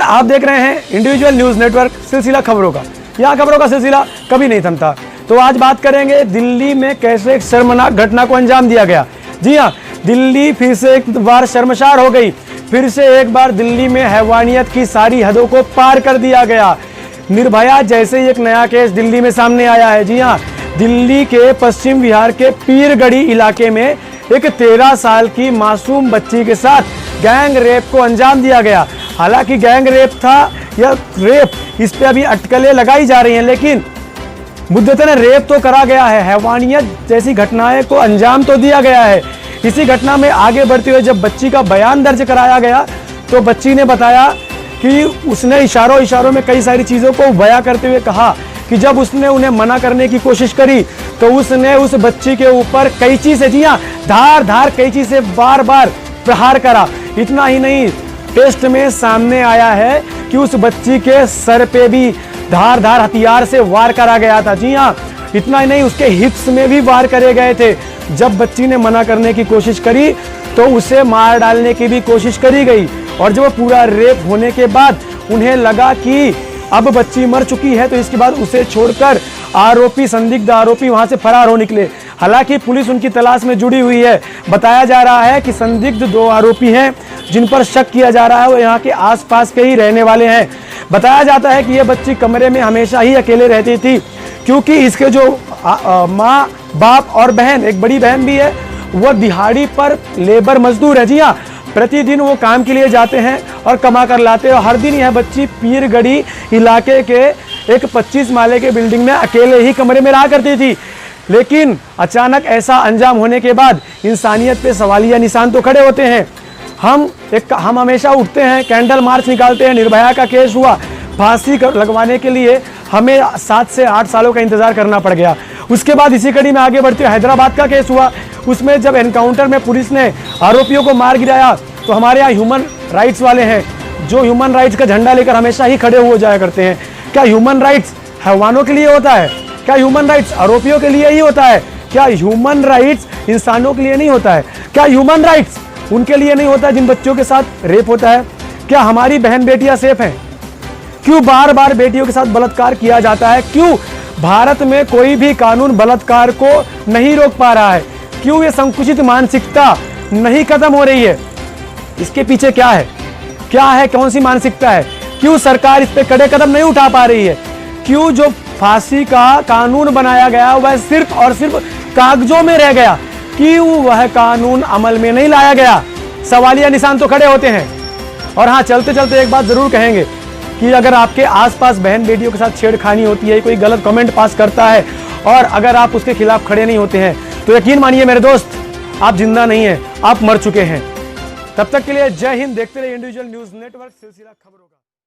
आप देख रहे हैं इंडिविजुअल न्यूज नेटवर्क सिलसिला खबरों का। यहाँ खबरों का सिलसिला कभी नहीं थमता। तो आज बात करेंगे दिल्ली में कैसे एक शर्मनाक घटना को अंजाम दिया गया। जी हाँ, दिल्ली फिर से एक बार शर्मसार हो गई। फिर से एक बार दिल्ली में हैवानियत की सारी हदों को पार कर दिया गया। निर्भया जैसे ही एक नया केस दिल्ली में सामने आया है। जी हाँ, दिल्ली के पश्चिम बिहार के पीरगढ़ी इलाके में एक 13 साल की मासूम बच्ची के साथ गैंग रेप को अंजाम दिया गया। हालांकि गैंग रेप था या रेप, इस पे अभी अटकलें लगाई जा रही हैं, लेकिन मुद्दतन रेप तो करा गया है। हैवानियत जैसी घटनाएं को अंजाम तो दिया गया है। इसी घटना में आगे बढ़ते हुए जब बच्ची का बयान दर्ज कराया गया तो बच्ची ने बताया कि उसने इशारों में कई सारी चीज़ों को बयां करते हुए कहा कि जब उसने उन्हें मना करने की कोशिश करी तो उसने उस बच्ची के ऊपर कैंची से, जी हाँ, धार कैंची से बार बार प्रहार करा। इतना ही नहीं, टेस्ट में सामने आया है कि उस बच्ची के सर पे भी धार हथियार से वार करा गया था। जी हाँ, इतना ही नहीं, उसके हिप्स में भी वार करे गए थे। जब बच्ची ने मना करने की कोशिश करी तो उसे मार डालने की भी कोशिश करी गई। और जब पूरा रेप होने के बाद उन्हें लगा कि अब बच्ची मर चुकी है तो इसके बाद उसे छोड़कर संदिग्ध आरोपी वहां से फरार हो निकले। हालांकि पुलिस उनकी तलाश में जुड़ी हुई है। बताया जा रहा है कि संदिग्ध 2 आरोपी हैं जिन पर शक किया जा रहा है वो यहाँ के आसपास के ही रहने वाले हैं। बताया जाता है कि यह बच्ची कमरे में हमेशा ही अकेले रहती थी, क्योंकि इसके जो माँ, बाप और बहन, एक बड़ी बहन भी है, वो दिहाड़ी पर लेबर मजदूर है। जी हाँ, प्रतिदिन वो काम के लिए जाते हैं और कमा कर लाते हैं। और हर दिन यह बच्ची पीरगढ़ी इलाके के एक 25 माले के बिल्डिंग में अकेले ही कमरे में रहा करती थी। लेकिन अचानक ऐसा अंजाम होने के बाद इंसानियत पे सवालिया निशान तो खड़े होते हैं। हम हमेशा उठते हैं, कैंडल मार्च निकालते हैं। निर्भया का केस हुआ, फांसी लगवाने के लिए हमें 7 से 8 सालों का इंतजार करना पड़ गया। उसके बाद इसी कड़ी में आगे बढ़ते हुए हैदराबाद का केस हुआ। उसमें जब एनकाउंटर में पुलिस ने आरोपियों को मार गिराया तो हमारे यहाँ ह्यूमन राइट्स वाले हैं जो ह्यूमन राइट्स का झंडा लेकर हमेशा ही खड़े हो जाया करते हैं। क्या ह्यूमन राइट्स हैवानों के लिए होता है? क्या ह्यूमन राइट्स आरोपियों के लिए ही होता है? क्या ह्यूमन राइट्स इंसानों के लिए नहीं होता है? क्या ह्यूमन राइट्स उनके लिए नहीं होता है जिन बच्चों के साथ रेप होता है? क्या हमारी बहन बेटियां सेफ हैं? क्यों बार बार बेटियों के साथ बलात्कार किया जाता है? क्यों भारत में कोई भी कानून बलात्कार को नहीं रोक पा रहा है? क्यों ये संकुचित मानसिकता नहीं खत्म हो रही है? इसके पीछे क्या है? कौन सी मानसिकता है? क्यों सरकार इस पे कड़े कदम नहीं उठा पा रही है? क्यों जो फांसी का कानून बनाया गया वह सिर्फ और सिर्फ कागजों में रह गया? क्यों वह कानून अमल में नहीं लाया गया? सवालिया निशान तो खड़े होते हैं। और हाँ, चलते चलते एक बात जरूर कहेंगे कि अगर आपके आसपास बहन बेटियों के साथ छेड़खानी होती है, कोई गलत कमेंट पास करता है और अगर आप उसके खिलाफ खड़े नहीं होते हैं तो यकीन मानिए मेरे दोस्त, आप जिंदा नहीं हैं, आप मर चुके हैं। तब तक के लिए जय हिंद। देखते रहिए इंडिविजुअल न्यूज नेटवर्क सिलसिला खबरों का।